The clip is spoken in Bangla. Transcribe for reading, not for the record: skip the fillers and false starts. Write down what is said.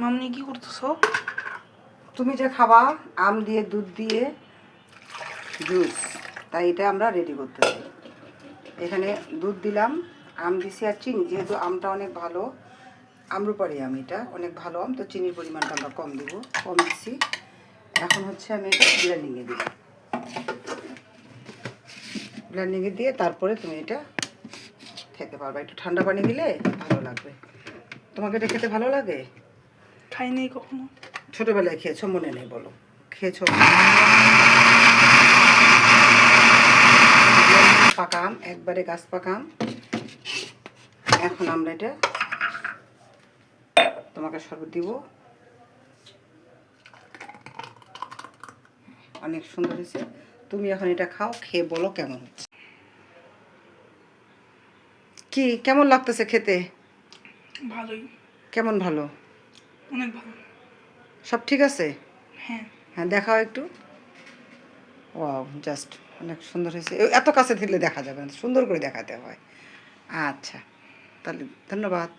মামনি কি করতেছো? তুমি যে খাবা আম দিয়ে দুধ দিয়ে জুস, তাই এটা আমরা রেডি করতেছি। এখানে দুধ দিলাম, আম দিছি আর চিনি, যেহেতু আমটা অনেক ভালো, আমরুপারি আম, এটা অনেক ভালো আম, তো চিনির পরিমাণটা আমরা কম দিব, কম দিচ্ছি। এখন হচ্ছে আমি এটা ব্লেন্ডিংয়ে দিই, ব্লেন্ডিংয়ে দিয়ে তারপরে তুমি এটা খেতে পারবে। একটু ঠান্ডা পানি দিলে ভালো লাগবে। তোমাকে এটা খেতে ভালো লাগে? খাই নাই কখনো। ছোটোবেলায় খেয়েছো, মনে নেই? বলো, খেয়েছো? পাকাম, একবারে গাছ পাকাম। এখন আমরা এটা তোমাকে শরবত দিব। অনেক সুন্দর হয়েছে। তুমি এখন এটা খাও, খেয়ে বলো কেমন হচ্ছে। কি কেমন লাগতেছে খেতে? ভালোই। কেমন ভালো? অনেক ভালো। সব ঠিক আছে? হ্যাঁ। হ্যাঁ, দেখাও একটু। ওয়াও, জাস্ট অনেক সুন্দর হয়েছে। এত কাছে দিলে দেখা যাবে না, সুন্দর করে দেখাতে হয়। আচ্ছা, তাহলে ধন্যবাদ।